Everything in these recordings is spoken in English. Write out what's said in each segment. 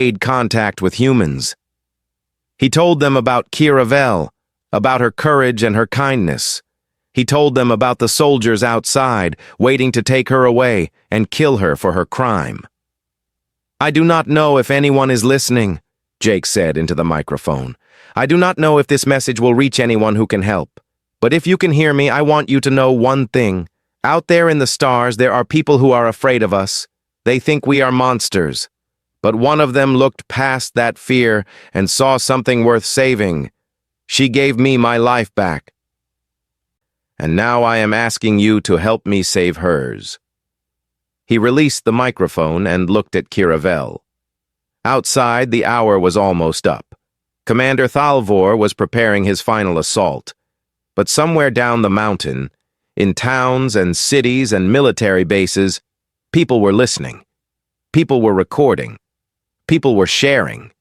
made contact with humans. He told them about Kiravel, about her courage and her kindness. He told them about the soldiers outside, waiting to take her away and kill her for her crime. "I do not know if anyone is listening," Jake said into the microphone. "I do not know if this message will reach anyone who can help. But if you can hear me, I want you to know one thing. Out there in the stars, there are people who are afraid of us. They think we are monsters. But one of them looked past that fear and saw something worth saving. She gave me my life back. And now I am asking you to help me save hers." He released the microphone and looked at Kiravel. Outside, the hour was almost up. Commander Thalvor was preparing his final assault. But somewhere down the mountain, in towns and cities and military bases, people were listening. People were recording. People were sharing.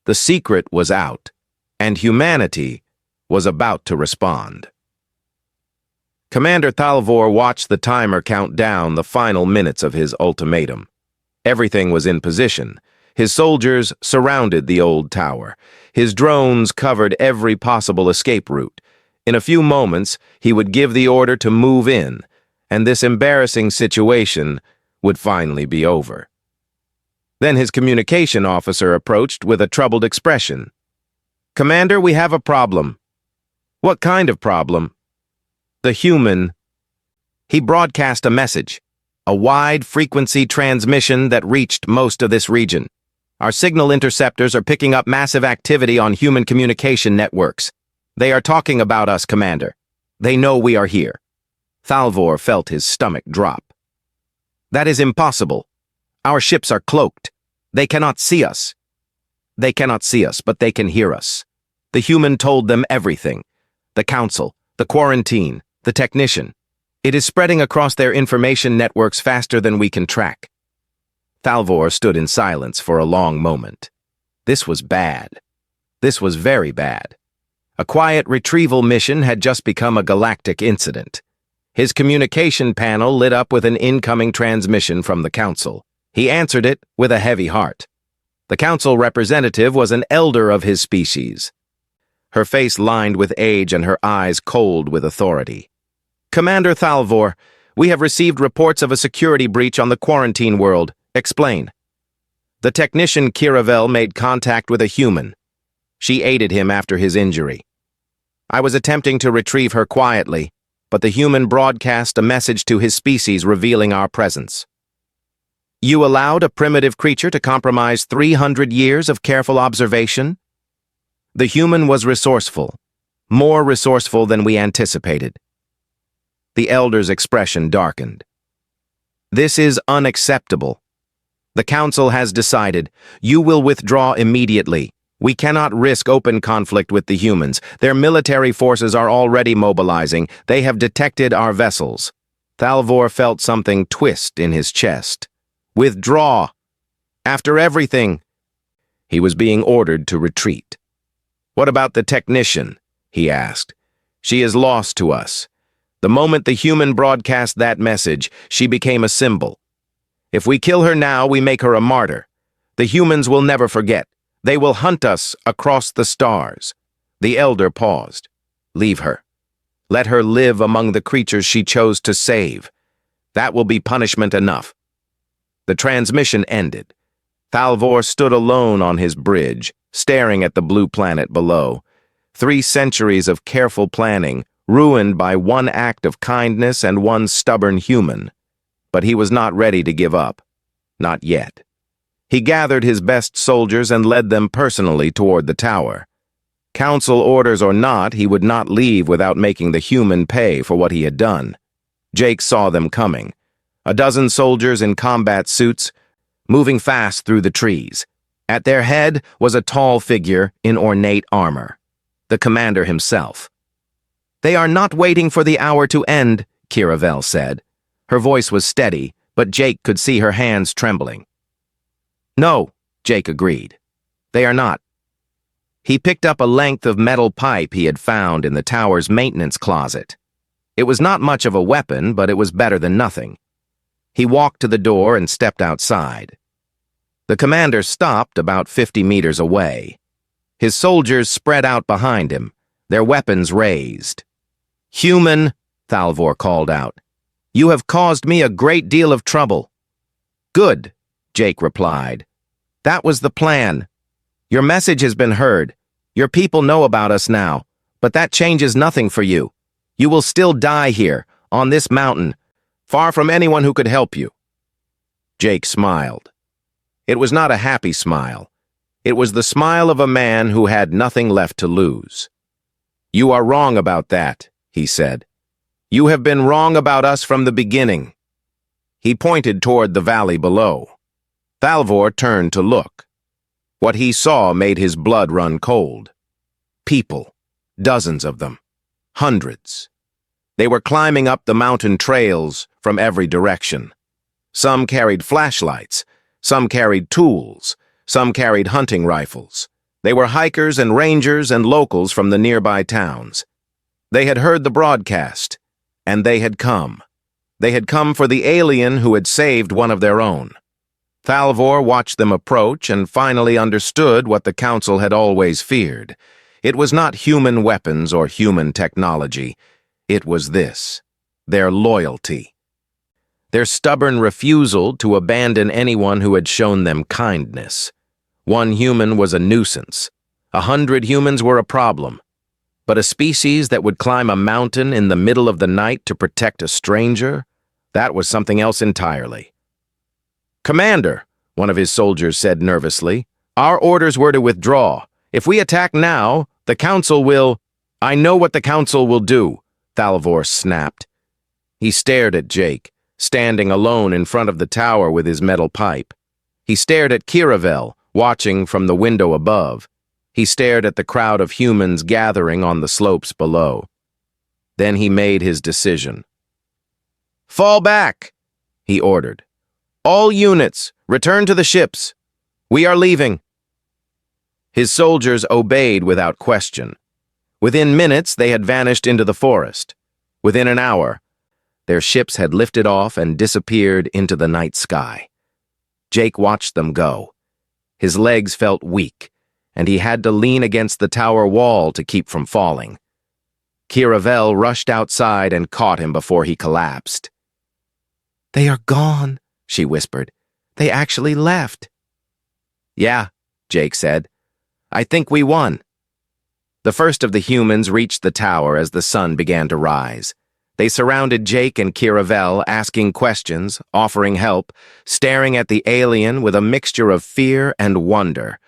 The secret was out, and humanity was about to respond. Commander Thalvor watched the timer count down the final minutes of his ultimatum. Everything was in position. His soldiers surrounded the old tower. His drones covered every possible escape route. In a few moments, he would give the order to move in, and this embarrassing situation would finally be over. Then his communication officer approached with a troubled expression. "Commander, we have a problem." "What kind of problem?" "The human." He broadcast a message, a wide-frequency transmission that reached most of this region. "Our signal interceptors are picking up massive activity on human communication networks. They are talking about us, Commander. They know we are here." Thalvor felt his stomach drop. "That is impossible. Our ships are cloaked. They cannot see us." "They cannot see us, but they can hear us. The human told them everything. The council, the quarantine, the technician. It is spreading across their information networks faster than we can track." Thalvor stood in silence for a long moment. This was bad. This was very bad. A quiet retrieval mission had just become a galactic incident. His communication panel lit up with an incoming transmission from the council. He answered it with a heavy heart. The council representative was an elder of his species. Her face lined with age and her eyes cold with authority. "Commander Thalvor, we have received reports of a security breach on the quarantine world. Explain." "The technician Kiravel made contact with a human. She aided him after his injury. I was attempting to retrieve her quietly, but the human broadcast a message to his species revealing our presence." "You allowed a primitive creature to compromise 300 years of careful observation?" "The human was resourceful, more resourceful than we anticipated." The elder's expression darkened. "This is unacceptable. The council has decided. You will withdraw immediately. We cannot risk open conflict with the humans. Their military forces are already mobilizing. They have detected our vessels." Thalvor felt something twist in his chest. "Withdraw! After everything!" He was being ordered to retreat. "What about the technician?" he asked. "She is lost to us. The moment the human broadcast that message, she became a symbol. If we kill her now, we make her a martyr. The humans will never forget. They will hunt us across the stars." The elder paused. "Leave her. Let her live among the creatures she chose to save. That will be punishment enough." The transmission ended. Thalvor stood alone on his bridge, staring at the blue planet below. 3 centuries of careful planning, ruined by one act of kindness and one stubborn human. But he was not ready to give up. Not yet. He gathered his best soldiers and led them personally toward the tower. Council orders or not, he would not leave without making the human pay for what he had done. Jake saw them coming. A dozen soldiers in combat suits, moving fast through the trees. At their head was a tall figure in ornate armor. The commander himself. "They are not waiting for the hour to end," Kiravel said. Her voice was steady, but Jake could see her hands trembling. "No," Jake agreed. "They are not." He picked up a length of metal pipe he had found in the tower's maintenance closet. It was not much of a weapon, but it was better than nothing. He walked to the door and stepped outside. The commander stopped about 50 meters away. His soldiers spread out behind him, their weapons raised. "Human," Thalvor called out, "you have caused me a great deal of trouble." "Good," Jake replied. "That was the plan. Your message has been heard. Your people know about us now, but that changes nothing for you. You will still die here, on this mountain, far from anyone who could help you." Jake smiled. It was not a happy smile. It was the smile of a man who had nothing left to lose. "You are wrong about that," he said. "You have been wrong about us from the beginning." He pointed toward the valley below. Thalvor turned to look. What he saw made his blood run cold. People, dozens of them, hundreds. They were climbing up the mountain trails from every direction. Some carried flashlights, some carried tools, some carried hunting rifles. They were hikers and rangers and locals from the nearby towns. They had heard the broadcast, and they had come. They had come for the alien who had saved one of their own. Thalvor watched them approach and finally understood what the Council had always feared. It was not human weapons or human technology. It was this: their loyalty. Their stubborn refusal to abandon anyone who had shown them kindness. One human was a nuisance. 100 humans were a problem. But a species that would climb a mountain in the middle of the night to protect a stranger? That was something else entirely. "Commander," one of his soldiers said nervously, "our orders were to withdraw. If we attack now, the Council will—" "I know what the Council will do," Thalvor snapped. He stared at Jake, standing alone in front of the tower with his metal pipe. He stared at Kiravel, watching from the window above. He stared at the crowd of humans gathering on the slopes below. Then he made his decision. "Fall back," he ordered. "All units, return to the ships. We are leaving." His soldiers obeyed without question. Within minutes, they had vanished into the forest. Within an hour, their ships had lifted off and disappeared into the night sky. Jake watched them go. His legs felt weak, and he had to lean against the tower wall to keep from falling. Kiravel rushed outside and caught him before he collapsed. "They are gone," she whispered. "They actually left." "Yeah," Jake said. "I think we won." The first of the humans reached the tower as the sun began to rise. They surrounded Jake and Kiravel, asking questions, offering help, staring at the alien with a mixture of fear and wonder.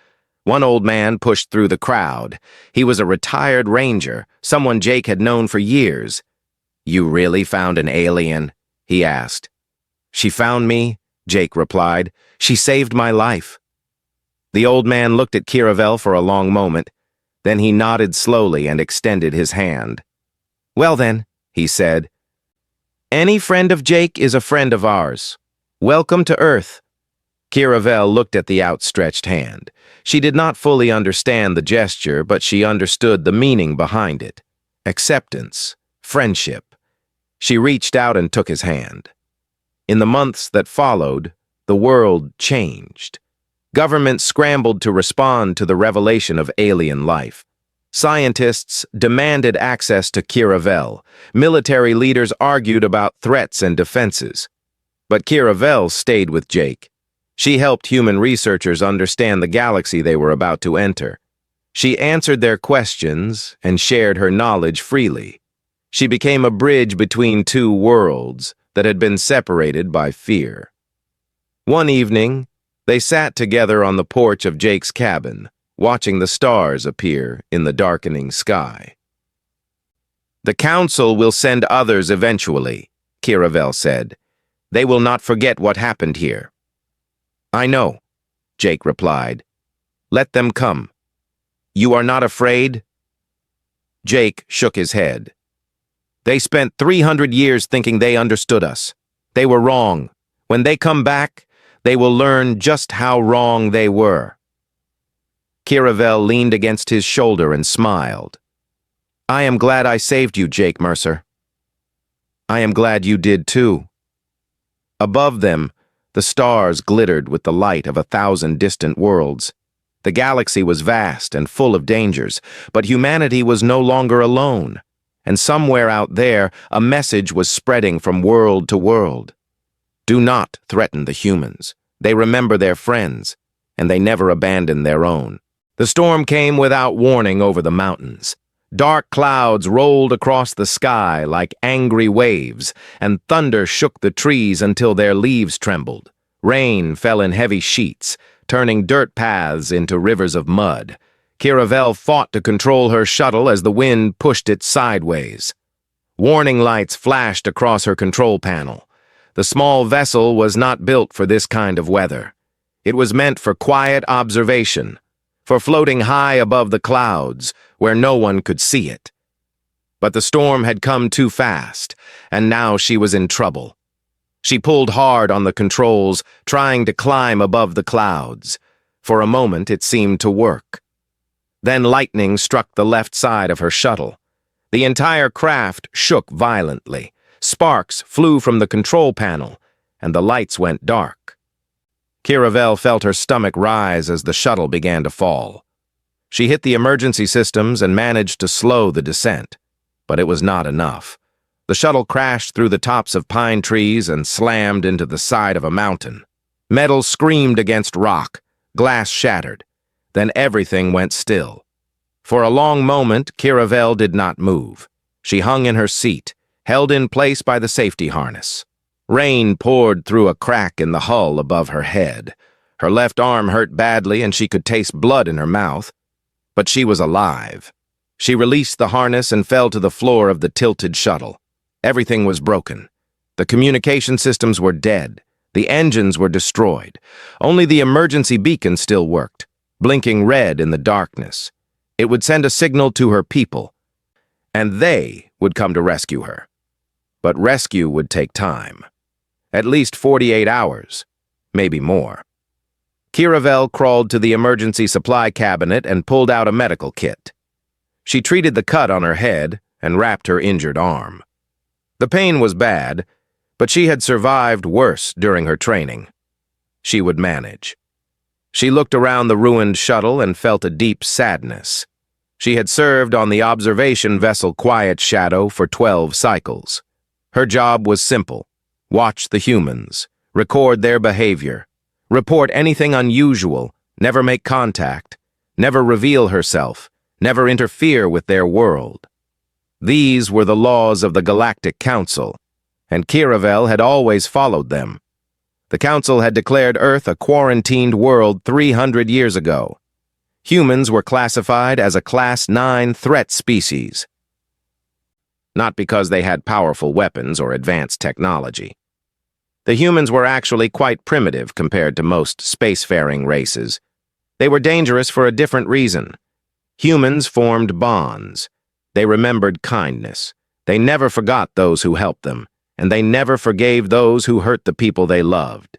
One old man pushed through the crowd. He was a retired ranger, someone Jake had known for years. "You really found an alien?" he asked. "She found me," Jake replied. "She saved my life." The old man looked at Kiravel for a long moment. Then he nodded slowly and extended his hand. "Well then," he said, "any friend of Jake is a friend of ours. Welcome to Earth." Kiravel looked at the outstretched hand. She did not fully understand the gesture, but she understood the meaning behind it. Acceptance, friendship. She reached out and took his hand. In the months that followed, the world changed. Governments scrambled to respond to the revelation of alien life. Scientists demanded access to Kiravel. Military leaders argued about threats and defenses. But Kiravel stayed with Jake. She helped human researchers understand the galaxy they were about to enter. She answered their questions and shared her knowledge freely. She became a bridge between two worlds that had been separated by fear. One evening, they sat together on the porch of Jake's cabin, watching the stars appear in the darkening sky. "The Council will send others eventually," Kiravel said. "They will not forget what happened here." "I know," Jake replied. "Let them come. You are not afraid?" Jake shook his head. "They spent 300 years thinking they understood us. They were wrong. When they come back, they will learn just how wrong they were." Kiravel leaned against his shoulder and smiled. "I am glad I saved you, Jake Mercer." "I am glad you did too." Above them, The stars glittered with the light of 1,000 distant worlds. The galaxy was vast and full of dangers, but humanity was no longer alone. And somewhere out there, a message was spreading from world to world. Do not threaten the humans. They remember their friends, and they never abandon their own. The storm came without warning over the mountains. Dark clouds rolled across the sky like angry waves, and thunder shook the trees until their leaves trembled. Rain fell in heavy sheets, turning dirt paths into rivers of mud. Kiravel fought to control her shuttle as the wind pushed it sideways. Warning lights flashed across her control panel. The small vessel was not built for this kind of weather. It was meant for quiet observation, for floating high above the clouds, where no one could see it. But the storm had come too fast, and now she was in trouble. She pulled hard on the controls, trying to climb above the clouds. For a moment, it seemed to work. Then lightning struck the left side of her shuttle. The entire craft shook violently. Sparks flew from the control panel, and the lights went dark. Kiravel felt her stomach rise as the shuttle began to fall. She hit the emergency systems and managed to slow the descent, but it was not enough. The shuttle crashed through the tops of pine trees and slammed into the side of a mountain. Metal screamed against rock, glass shattered. Then everything went still. For a long moment, Kiravel did not move. She hung in her seat, held in place by the safety harness. Rain poured through a crack in the hull above her head. Her left arm hurt badly and she could taste blood in her mouth. But she was alive. She released the harness and fell to the floor of the tilted shuttle. Everything was broken. The communication systems were dead. The engines were destroyed. Only the emergency beacon still worked, blinking red in the darkness. It would send a signal to her people, and they would come to rescue her. But rescue would take time. At least 48 hours, maybe more. Kiravel crawled to the emergency supply cabinet and pulled out a medical kit. She treated the cut on her head and wrapped her injured arm. The pain was bad, but she had survived worse during her training. She would manage. She looked around the ruined shuttle and felt a deep sadness. She had served on the observation vessel Quiet Shadow for 12 cycles. Her job was simple: watch the humans, record their behavior, report anything unusual, never make contact, never reveal herself, never interfere with their world. These were the laws of the Galactic Council, and Kiravel had always followed them. The Council had declared Earth a quarantined world 300 years ago. Humans were classified as a Class 9 threat species. Not because they had powerful weapons or advanced technology. The humans were actually quite primitive compared to most spacefaring races. They were dangerous for a different reason. Humans formed bonds. They remembered kindness. They never forgot those who helped them, and they never forgave those who hurt the people they loved.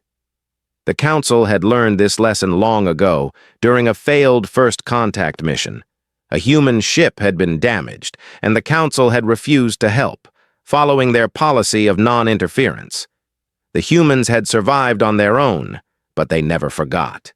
The Council had learned this lesson long ago during a failed first contact mission. A human ship had been damaged, and the Council had refused to help, following their policy of non-interference. The humans had survived on their own, but they never forgot.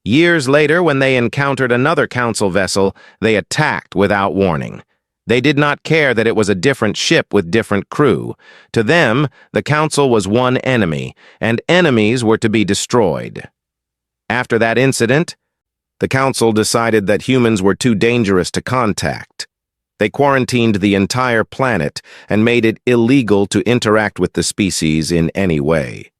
Years later, when they encountered another Council vessel, they attacked without warning. They did not care that it was a different ship with different crew. To them, the Council was one enemy, and enemies were to be destroyed. After that incident, the Council decided that humans were too dangerous to contact. They quarantined the entire planet and made it illegal to interact with the species in any way.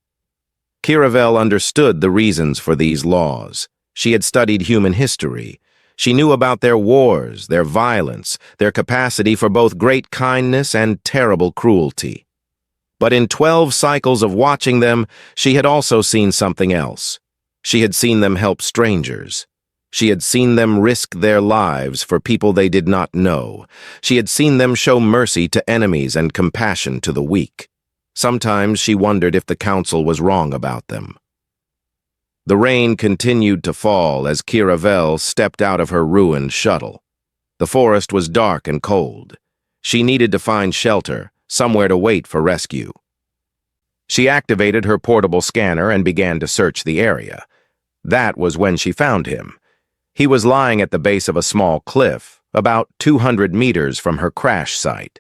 Kiravel understood the reasons for these laws. She had studied human history. She knew about their wars, their violence, their capacity for both great kindness and terrible cruelty. But in 12 cycles of watching them, she had also seen something else. She had seen them help strangers. She had seen them risk their lives for people they did not know. She had seen them show mercy to enemies and compassion to the weak. Sometimes she wondered if the Council was wrong about them. The rain continued to fall as Kiravel stepped out of her ruined shuttle. The forest was dark and cold. She needed to find shelter, somewhere to wait for rescue. She activated her portable scanner and began to search the area. That was when she found him. He was lying at the base of a small cliff, about 200 meters from her crash site.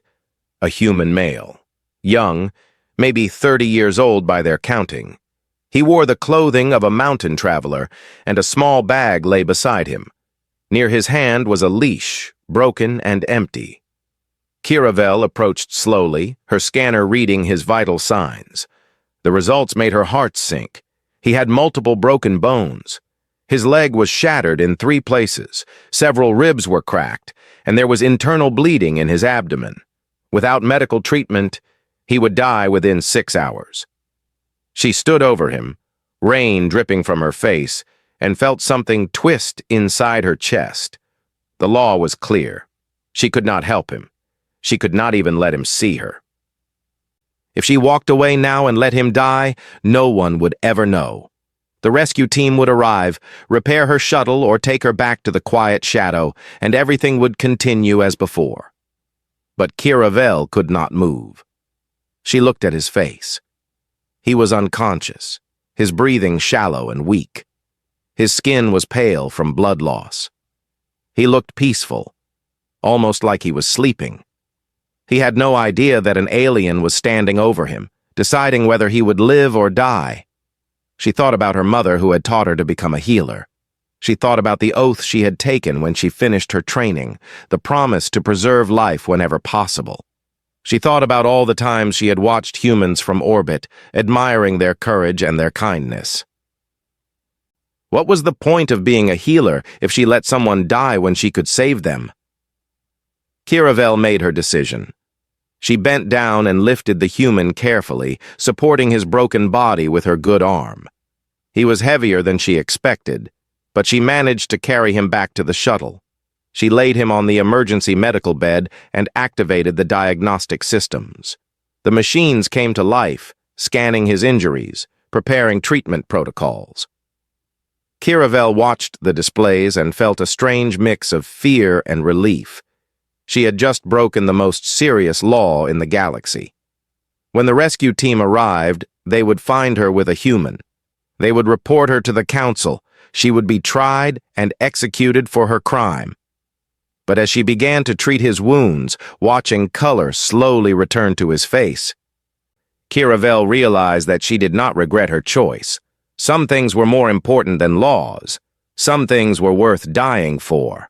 A human male. Young, maybe 30 years old by their counting. He wore the clothing of a mountain traveler, and a small bag lay beside him. Near his hand was a leash, broken and empty. Kiravel approached slowly, her scanner reading his vital signs. The results made her heart sink. He had multiple broken bones. His leg was shattered in 3 places, several ribs were cracked, and there was internal bleeding in his abdomen. Without medical treatment, he would die within 6 hours. She stood over him, rain dripping from her face, and felt something twist inside her chest. The law was clear. She could not help him. She could not even let him see her. If she walked away now and let him die, no one would ever know. The rescue team would arrive, repair her shuttle or take her back to the quiet shadow, and everything would continue as before. But Kiravel could not move. She looked at his face. He was unconscious, his breathing shallow and weak. His skin was pale from blood loss. He looked peaceful, almost like he was sleeping. He had no idea that an alien was standing over him, deciding whether he would live or die. She thought about her mother who had taught her to become a healer. She thought about the oath she had taken when she finished her training, the promise to preserve life whenever possible. She thought about all the times she had watched humans from orbit, admiring their courage and their kindness. What was the point of being a healer if she let someone die when she could save them? Kiravel made her decision. She bent down and lifted the human carefully, supporting his broken body with her good arm. He was heavier than she expected, but she managed to carry him back to the shuttle. She laid him on the emergency medical bed and activated the diagnostic systems. The machines came to life, scanning his injuries, preparing treatment protocols. Kiravel watched the displays and felt a strange mix of fear and relief. She had just broken the most serious law in the galaxy. When the rescue team arrived, they would find her with a human. They would report her to the council. She would be tried and executed for her crime. But as she began to treat his wounds, watching color slowly return to his face, Kiravel realized that she did not regret her choice. Some things were more important than laws. Some things were worth dying for.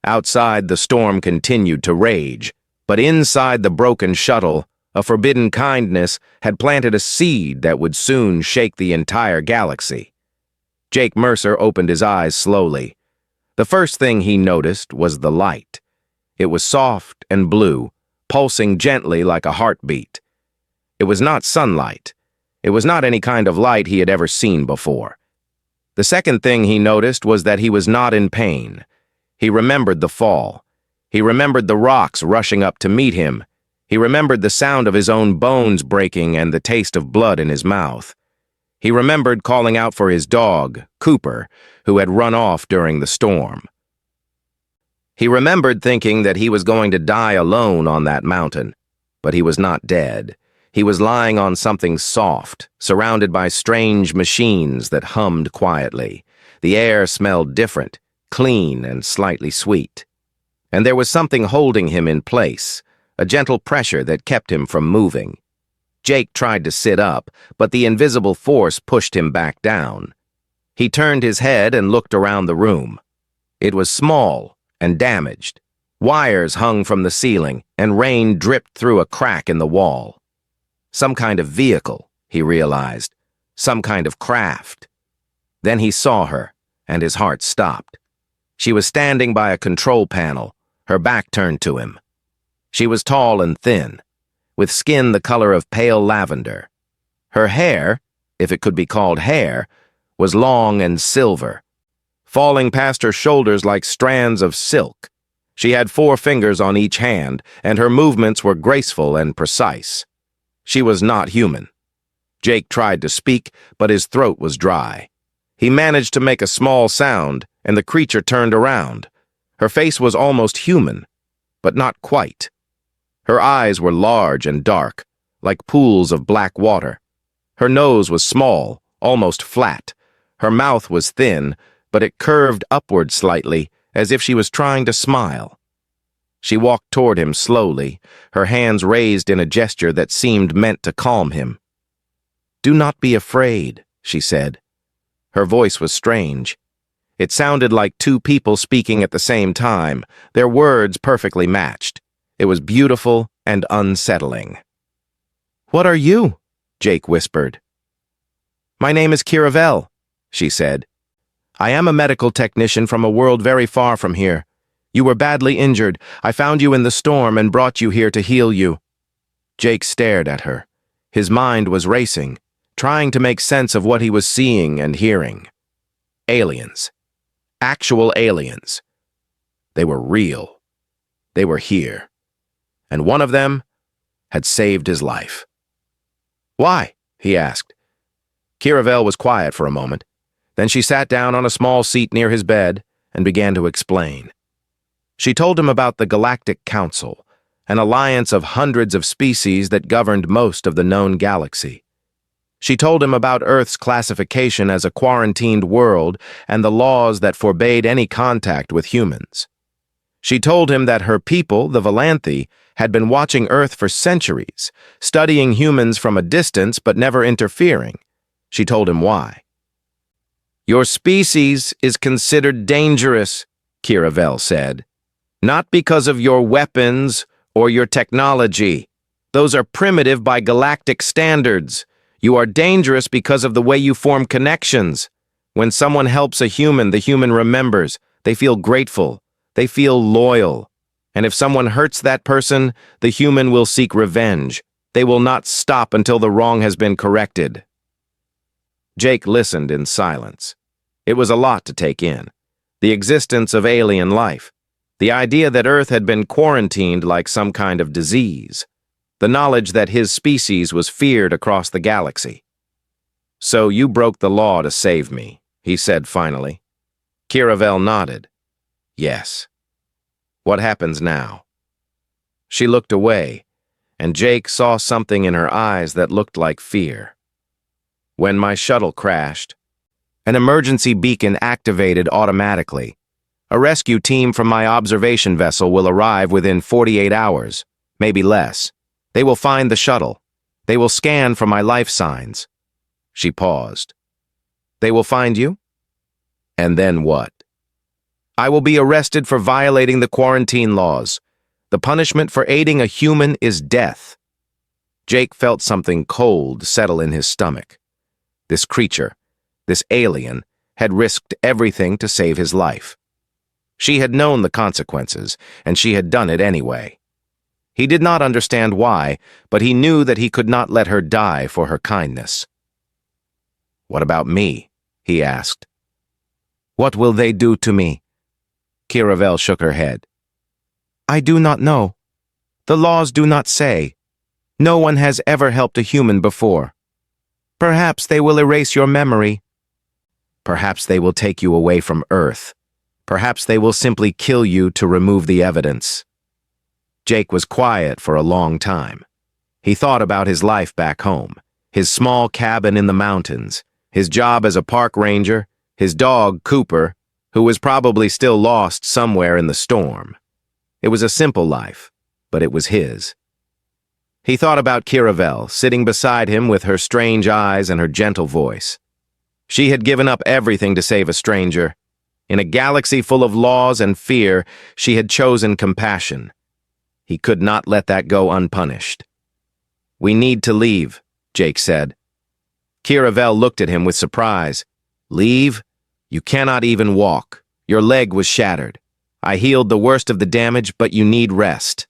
Outside, the storm continued to rage, but inside the broken shuttle, a forbidden kindness had planted a seed that would soon shake the entire galaxy. Jake Mercer opened his eyes slowly. The first thing he noticed was the light. It was soft and blue, pulsing gently like a heartbeat. It was not sunlight. It was not any kind of light he had ever seen before. The second thing he noticed was that he was not in pain. He remembered the fall. He remembered the rocks rushing up to meet him. He remembered the sound of his own bones breaking and the taste of blood in his mouth. He remembered calling out for his dog, Cooper, who had run off during the storm. He remembered thinking that he was going to die alone on that mountain, but he was not dead. He was lying on something soft, surrounded by strange machines that hummed quietly. The air smelled different, clean and slightly sweet. And there was something holding him in place, a gentle pressure that kept him from moving. Jake tried to sit up, but the invisible force pushed him back down. He turned his head and looked around the room. It was small and damaged. Wires hung from the ceiling, and rain dripped through a crack in the wall. Some kind of vehicle, he realized. Some kind of craft. Then he saw her, and his heart stopped. She was standing by a control panel, her back turned to him. She was tall and thin, with skin the color of pale lavender. Her hair, if it could be called hair, was long and silver, falling past her shoulders like strands of silk. She had 4 fingers on each hand, and her movements were graceful and precise. She was not human. Jake tried to speak, but his throat was dry. He managed to make a small sound, and the creature turned around. Her face was almost human, but not quite. Her eyes were large and dark, like pools of black water. Her nose was small, almost flat. Her mouth was thin, but it curved upward slightly, as if she was trying to smile. She walked toward him slowly, her hands raised in a gesture that seemed meant to calm him. "Do not be afraid," she said. Her voice was strange. It sounded like two people speaking at the same time, their words perfectly matched. It was beautiful and unsettling. "What are you?" Jake whispered. "My name is Kiravel," she said. "I am a medical technician from a world very far from here. You were badly injured. I found you in the storm and brought you here to heal you." Jake stared at her. His mind was racing, trying to make sense of what he was seeing and hearing. Aliens. Actual aliens. They were real. They were here. And one of them had saved his life. "Why?" he asked. Kiravel was quiet for a moment. Then she sat down on a small seat near his bed and began to explain. She told him about the Galactic Council, an alliance of hundreds of species that governed most of the known galaxy. She told him about Earth's classification as a quarantined world and the laws that forbade any contact with humans. She told him that her people, the Valanthi, had been watching Earth for centuries, studying humans from a distance but never interfering. She told him why. "Your species is considered dangerous," Kiravel said. "Not because of your weapons or your technology. Those are primitive by galactic standards. You are dangerous because of the way you form connections. When someone helps a human, the human remembers. They feel grateful. They feel loyal. And if someone hurts that person, the human will seek revenge. They will not stop until the wrong has been corrected." Jake listened in silence. It was a lot to take in. The existence of alien life. The idea that Earth had been quarantined like some kind of disease. The knowledge that his species was feared across the galaxy. "So you broke the law to save me," he said finally. Kiravel nodded. "Yes. What happens now?" She looked away, and Jake saw something in her eyes that looked like fear. "When my shuttle crashed, an emergency beacon activated automatically. A rescue team from my observation vessel will arrive within 48 hours, maybe less. They will find the shuttle. They will scan for my life signs." She paused. "They will find you? And then what?" "I will be arrested for violating the quarantine laws. The punishment for aiding a human is death." Jake felt something cold settle in his stomach. This creature, this alien, had risked everything to save his life. She had known the consequences, and she had done it anyway. He did not understand why, but he knew that he could not let her die for her kindness. "What about me?" he asked. "What will they do to me?" Kiravel shook her head. "I do not know. The laws do not say. No one has ever helped a human before. Perhaps they will erase your memory. Perhaps they will take you away from Earth. Perhaps they will simply kill you to remove the evidence." Jake was quiet for a long time. He thought about his life back home, his small cabin in the mountains, his job as a park ranger, his dog, Cooper, who was probably still lost somewhere in the storm. It was a simple life, but it was his. He thought about Kiravel, sitting beside him with her strange eyes and her gentle voice. She had given up everything to save a stranger. In a galaxy full of laws and fear, she had chosen compassion. He could not let that go unpunished. "We need to leave," Jake said. Kiravel looked at him with surprise. "Leave? You cannot even walk. Your leg was shattered. I healed the worst of the damage, but you need rest."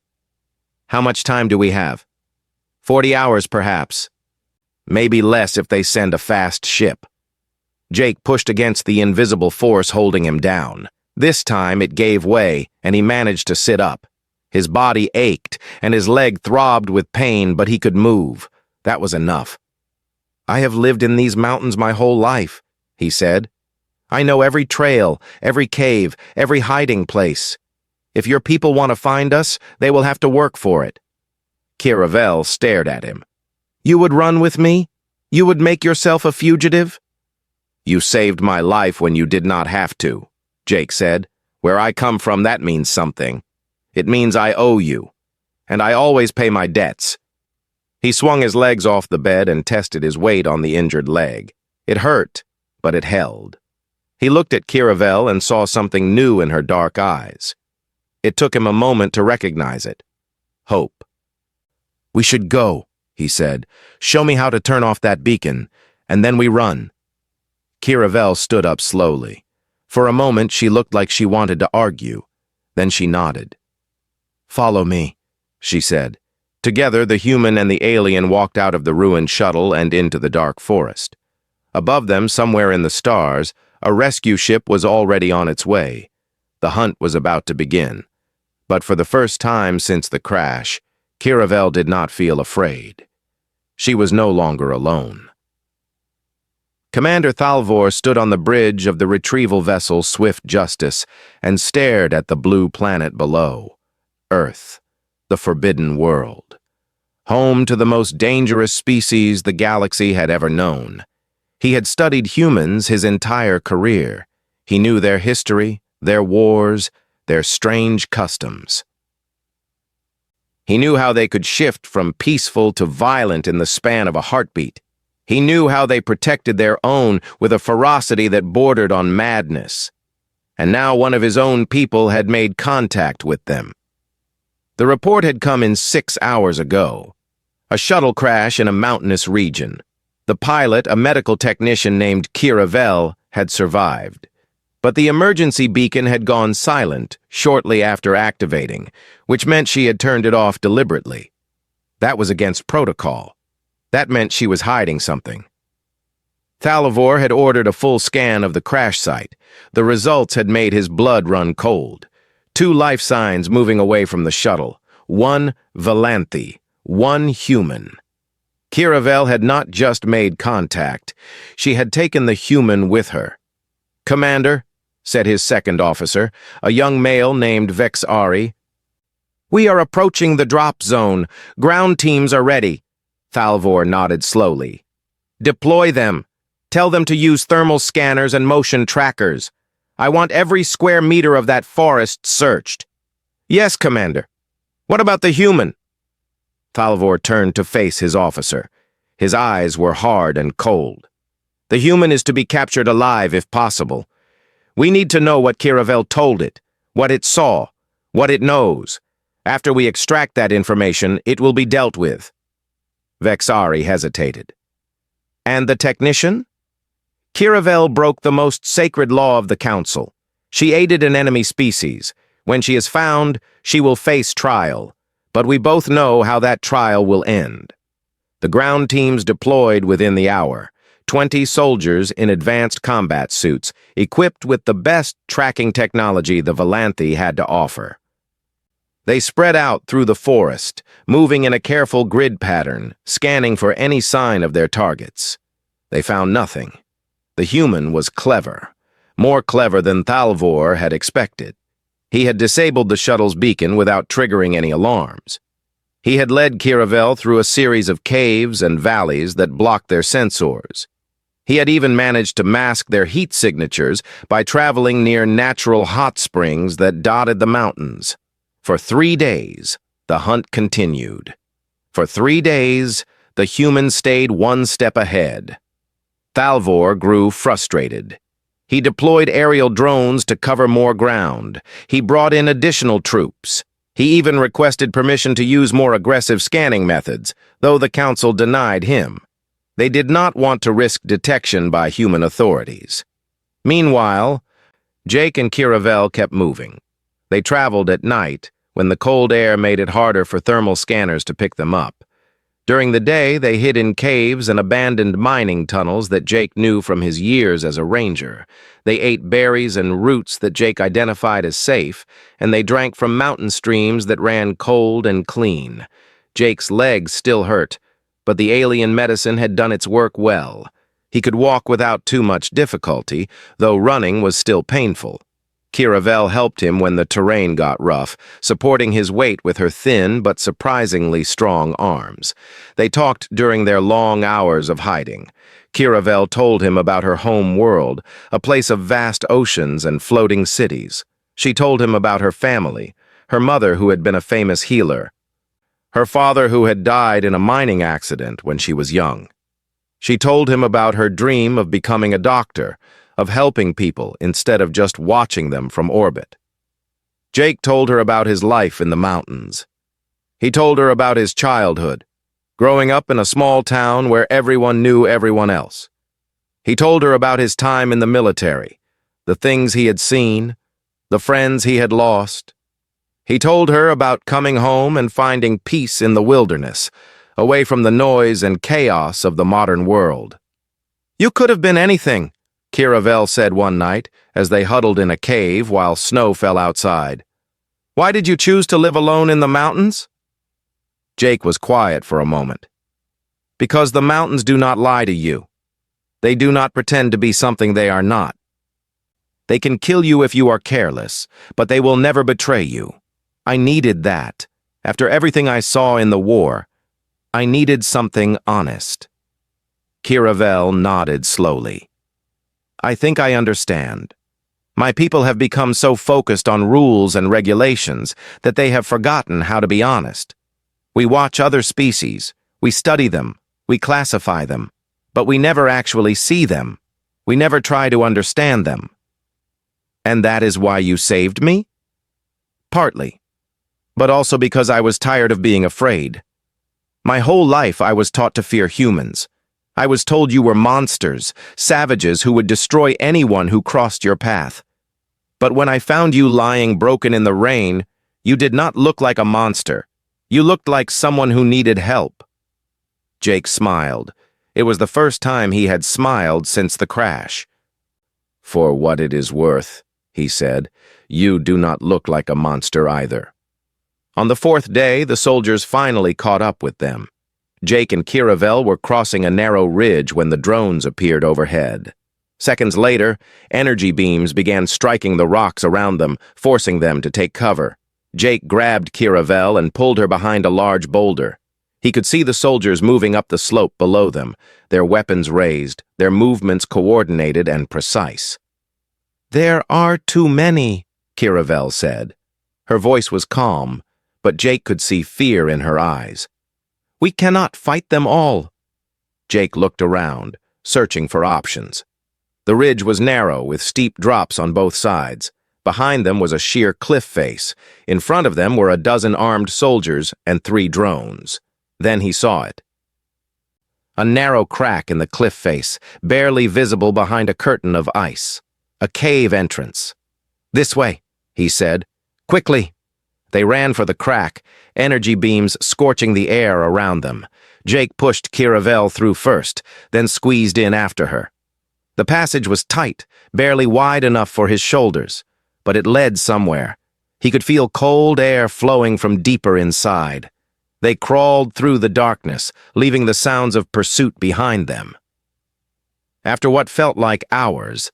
"How much time do we have?" 40 hours, perhaps. Maybe less if they send a fast ship." Jake pushed against the invisible force holding him down. This time it gave way, and he managed to sit up. His body ached, and his leg throbbed with pain, but he could move. That was enough. "I have lived in these mountains my whole life," he said. "I know every trail, every cave, every hiding place. If your people want to find us, they will have to work for it." Kiravel stared at him. "You would run with me?" You would make yourself a fugitive? You saved my life when you did not have to, Jake said. Where I come from, that means something. It means I owe you, and I always pay my debts. He swung his legs off the bed and tested his weight on the injured leg. It hurt, but it held. He looked at Kiravel and saw something new in her dark eyes. It took him a moment to recognize it. Hope. We should go, he said. Show me how to turn off that beacon, and then we run. Kiravel stood up slowly. For a moment, she looked like she wanted to argue. Then she nodded. Follow me, she said. Together, the human and the alien walked out of the ruined shuttle and into the dark forest. Above them, somewhere in the stars, a rescue ship was already on its way. The hunt was about to begin. But for the first time since the crash, Kiravel did not feel afraid. She was no longer alone. Commander Thalvor stood on the bridge of the retrieval vessel Swift Justice and stared at the blue planet below. Earth, the forbidden world. Home to the most dangerous species the galaxy had ever known. He had studied humans his entire career. He knew their history, their wars, their strange customs. He knew how they could shift from peaceful to violent in the span of a heartbeat. He knew how they protected their own with a ferocity that bordered on madness. And now one of his own people had made contact with them. The report had come in 6 hours ago. A shuttle crash in a mountainous region. The pilot, a medical technician named Kiravel, had survived. But the emergency beacon had gone silent shortly after activating, which meant she had turned it off deliberately. That was against protocol. That meant she was hiding something. Thalvor had ordered a full scan of the crash site. The results had made his blood run cold. 2 life signs moving away from the shuttle. 1 Valanthi, 1 human. Kiravel had not just made contact. She had taken the human with her. Commander, said his second officer, a young male named Vexari. We are approaching the drop zone. Ground teams are ready. Thalvor nodded slowly. Deploy them. Tell them to use thermal scanners and motion trackers. I want every square meter of that forest searched. Yes, Commander. What about the human? Thalvor turned to face his officer. His eyes were hard and cold. The human is to be captured alive if possible. We need to know what Kiravel told it, what it saw, what it knows. After we extract that information, it will be dealt with. Vexari hesitated. And the technician? Kiravel broke the most sacred law of the Council. She aided an enemy species. When she is found, she will face trial. But we both know how that trial will end. The ground teams deployed within the hour. 20 soldiers in advanced combat suits, equipped with the best tracking technology the Valanthi had to offer. They spread out through the forest, moving in a careful grid pattern, scanning for any sign of their targets. They found nothing. The human was clever, more clever than Thalvor had expected. He had disabled the shuttle's beacon without triggering any alarms. He had led Kiravel through a series of caves and valleys that blocked their sensors. He had even managed to mask their heat signatures by traveling near natural hot springs that dotted the mountains. For 3 days, the hunt continued. For 3 days, the human stayed one step ahead. Thalvor grew frustrated. He deployed aerial drones to cover more ground. He brought in additional troops. He even requested permission to use more aggressive scanning methods, though the Council denied him. They did not want to risk detection by human authorities. Meanwhile, Jake and Kiravel kept moving. They traveled at night, when the cold air made it harder for thermal scanners to pick them up. During the day, they hid in caves and abandoned mining tunnels that Jake knew from his years as a ranger. They ate berries and roots that Jake identified as safe, and they drank from mountain streams that ran cold and clean. Jake's legs still hurt, but the alien medicine had done its work well. He could walk without too much difficulty, though running was still painful. Kiravel helped him when the terrain got rough, supporting his weight with her thin but surprisingly strong arms. They talked during their long hours of hiding. Kiravel told him about her home world, a place of vast oceans and floating cities. She told him about her family, her mother who had been a famous healer, her father who had died in a mining accident when she was young. She told him about her dream of becoming a doctor, of helping people instead of just watching them from orbit. Jake told her about his life in the mountains. He told her about his childhood, growing up in a small town where everyone knew everyone else. He told her about his time in the military, the things he had seen, the friends he had lost. He told her about coming home and finding peace in the wilderness, away from the noise and chaos of the modern world. "You could have been anything," Kiravel said one night as they huddled in a cave while snow fell outside. "Why did you choose to live alone in the mountains?" Jake was quiet for a moment. "Because the mountains do not lie to you. They do not pretend to be something they are not. They can kill you if you are careless, but they will never betray you. I needed that. After everything I saw in the war, I needed something honest." Kiravel nodded slowly. "I think I understand. My people have become so focused on rules and regulations that they have forgotten how to be honest. We watch other species, we study them, we classify them, but we never actually see them. We never try to understand them." "And that is why you saved me?" "Partly, but also because I was tired of being afraid. My whole life I was taught to fear humans. I was told you were monsters, savages who would destroy anyone who crossed your path. But when I found you lying broken in the rain, you did not look like a monster. You looked like someone who needed help." Jake smiled. It was the first time he had smiled since the crash. "For what it is worth," he said, "you do not look like a monster either." On the fourth day, the soldiers finally caught up with them. Jake and Kiravel were crossing a narrow ridge when the drones appeared overhead. Seconds later, energy beams began striking the rocks around them, forcing them to take cover. Jake grabbed Kiravel and pulled her behind a large boulder. He could see the soldiers moving up the slope below them, their weapons raised, their movements coordinated and precise. "There are too many," Kiravel said. Her voice was calm, but Jake could see fear in her eyes. "We cannot fight them all." Jake looked around, searching for options. The ridge was narrow, with steep drops on both sides. Behind them was a sheer cliff face. In front of them were a dozen armed soldiers and 3 drones. Then he saw it. A narrow crack in the cliff face, barely visible behind a curtain of ice. A cave entrance. "This way," he said. "Quickly!" They ran for the crack, energy beams scorching the air around them. Jake pushed Kiravel through first, then squeezed in after her. The passage was tight, barely wide enough for his shoulders, but it led somewhere. He could feel cold air flowing from deeper inside. They crawled through the darkness, leaving the sounds of pursuit behind them. After what felt like hours,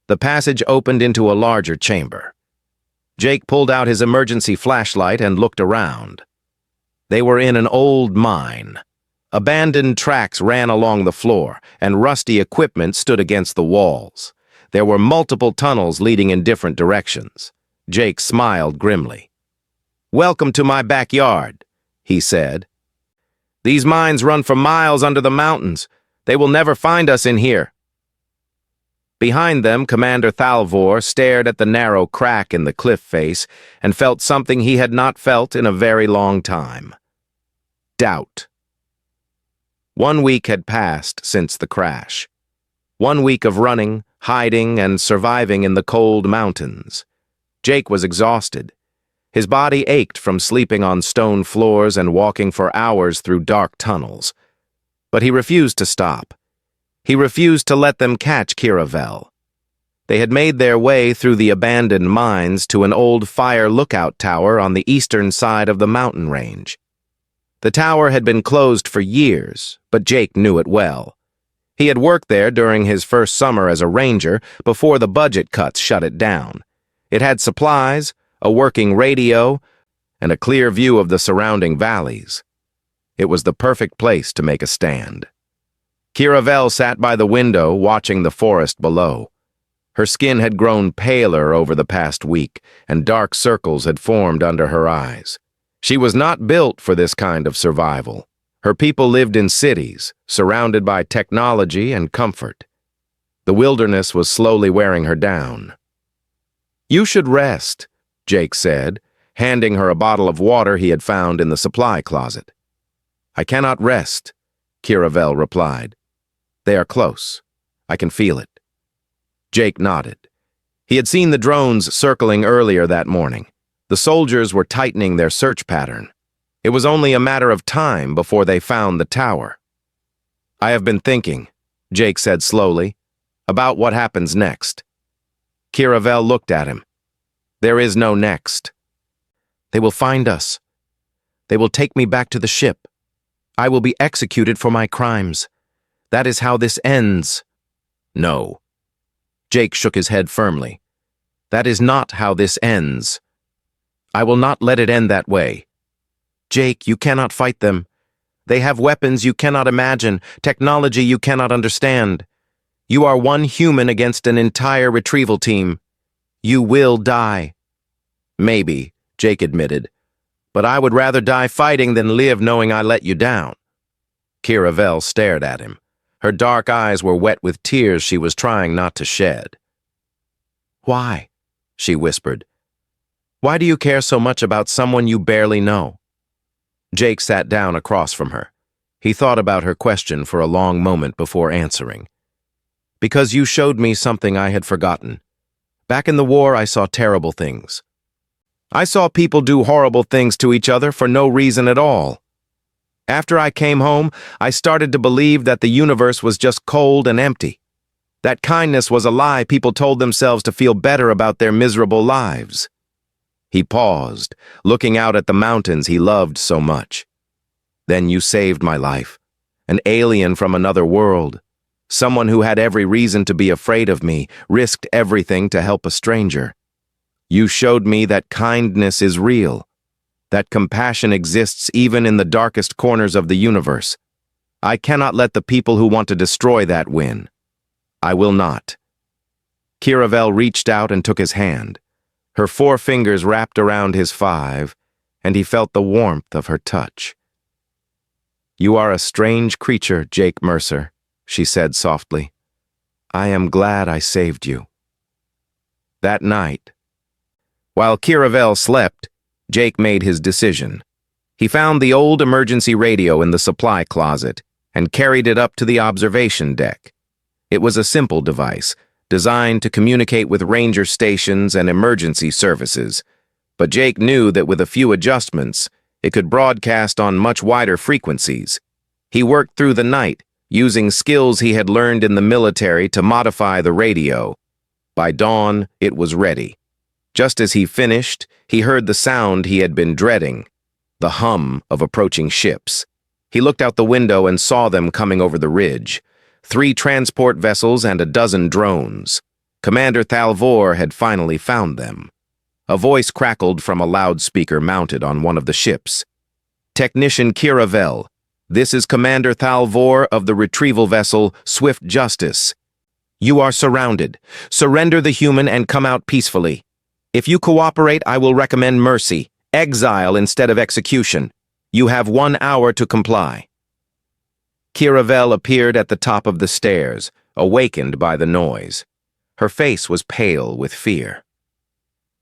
the passage opened into a larger chamber. Jake pulled out his emergency flashlight and looked around. They were in an old mine. Abandoned tracks ran along the floor, and rusty equipment stood against the walls. There were multiple tunnels leading in different directions. Jake smiled grimly. "Welcome to my backyard," he said. "These mines run for miles under the mountains. They will never find us in here." Behind them, Commander Thalvor stared at the narrow crack in the cliff face and felt something he had not felt in a very long time. Doubt. 1 week had passed since the crash. 1 week of running, hiding, and surviving in the cold mountains. Jake was exhausted. His body ached from sleeping on stone floors and walking for hours through dark tunnels. But he refused to stop. He refused to let them catch Kiravel. They had made their way through the abandoned mines to an old fire lookout tower on the eastern side of the mountain range. The tower had been closed for years, but Jake knew it well. He had worked there during his first summer as a ranger before the budget cuts shut it down. It had supplies, a working radio, and a clear view of the surrounding valleys. It was the perfect place to make a stand. Kiravel sat by the window, watching the forest below. Her skin had grown paler over the past week, and dark circles had formed under her eyes. She was not built for this kind of survival. Her people lived in cities, surrounded by technology and comfort. The wilderness was slowly wearing her down. "You should rest," Jake said, handing her a bottle of water he had found in the supply closet. "I cannot rest," Kiravel replied. "They are close. I can feel it." Jake nodded. He had seen the drones circling earlier that morning. The soldiers were tightening their search pattern. It was only a matter of time before they found the tower. "I have been thinking," Jake said slowly, "about what happens next." Kiravel looked at him. "There is no next. They will find us. They will take me back to the ship. I will be executed for my crimes. That is how this ends." "No." Jake shook his head firmly. "That is not how this ends. I will not let it end that way. Jake, you cannot fight them. They have weapons you cannot imagine, technology you cannot understand. You are one human against an entire retrieval team. You will die." "Maybe," Jake admitted, "but I would rather die fighting than live knowing I let you down." Kiravel stared at him. Her dark eyes were wet with tears she was trying not to shed. "Why?" she whispered. "Why do you care so much about someone you barely know?" Jake sat down across from her. He thought about her question for a long moment before answering. "Because you showed me something I had forgotten. Back in the war, I saw terrible things. I saw people do horrible things to each other for no reason at all. After I came home, I started to believe that the universe was just cold and empty. That kindness was a lie people told themselves to feel better about their miserable lives." He paused, looking out at the mountains he loved so much. "Then you saved my life, an alien from another world. Someone who had every reason to be afraid of me, risked everything to help a stranger. You showed me that kindness is real, that compassion exists even in the darkest corners of the universe. I cannot let the people who want to destroy that win. I will not." Kiravel reached out and took his hand. Her 4 fingers wrapped around his 5, and he felt the warmth of her touch. "You are a strange creature, Jake Mercer," she said softly. "I am glad I saved you." That night, while Kiravel slept, Jake made his decision. He found the old emergency radio in the supply closet and carried it up to the observation deck. It was a simple device, designed to communicate with ranger stations and emergency services, but Jake knew that with a few adjustments, it could broadcast on much wider frequencies. He worked through the night, using skills he had learned in the military to modify the radio. By dawn, it was ready. Just as he finished, he heard the sound he had been dreading, the hum of approaching ships. He looked out the window and saw them coming over the ridge. 3 transport vessels and a dozen drones. Commander Thalvor had finally found them. A voice crackled from a loudspeaker mounted on one of the ships. "Technician Kiravel, this is Commander Thalvor of the retrieval vessel Swift Justice. You are surrounded. Surrender the human and come out peacefully. If you cooperate, I will recommend mercy, exile instead of execution. You have 1 hour to comply." Kiravel appeared at the top of the stairs, awakened by the noise. Her face was pale with fear.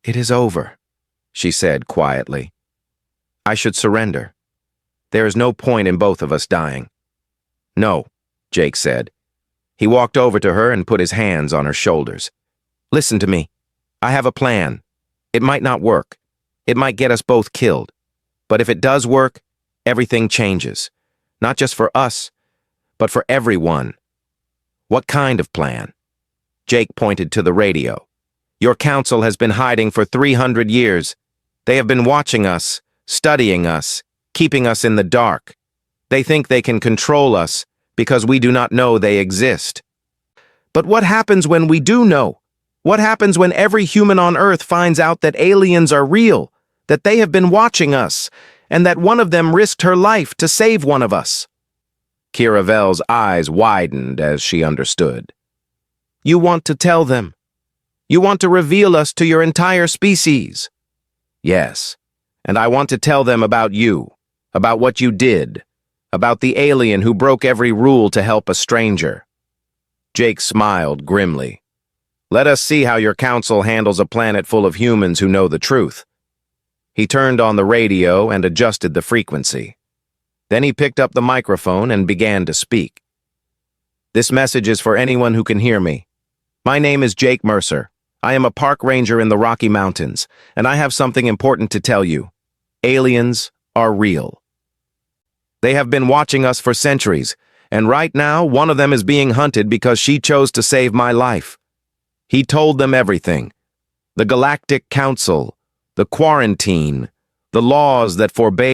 "It is over," she said quietly. "I should surrender. There is no point in both of us dying." "No," Jake said. He walked over to her and put his hands on her shoulders. "Listen to me. I have a plan. It might not work. It might get us both killed. But if it does work, everything changes. Not just for us, but for everyone." "What kind of plan?" Jake pointed to the radio. "Your council has been hiding for 300 years. They have been watching us, studying us, keeping us in the dark. They think they can control us because we do not know they exist." "But what happens when we do know?" What happens when every human on Earth finds out that aliens are real, that they have been watching us, and that one of them risked her life to save one of us? Kiravel's eyes widened as she understood. You want to tell them? You want to reveal us to your entire species? Yes, and I want to tell them about you, about what you did, about the alien who broke every rule to help a stranger. Jake smiled grimly. Let us see how your council handles a planet full of humans who know the truth. He turned on the radio and adjusted the frequency. Then he picked up the microphone and began to speak. This message is for anyone who can hear me. My name is Jake Mercer. I am a park ranger in the Rocky Mountains, and I have something important to tell you. Aliens are real. They have been watching us for centuries, and right now one of them is being hunted because she chose to save my life. He told them everything. The Galactic Council, the quarantine, the laws that forbade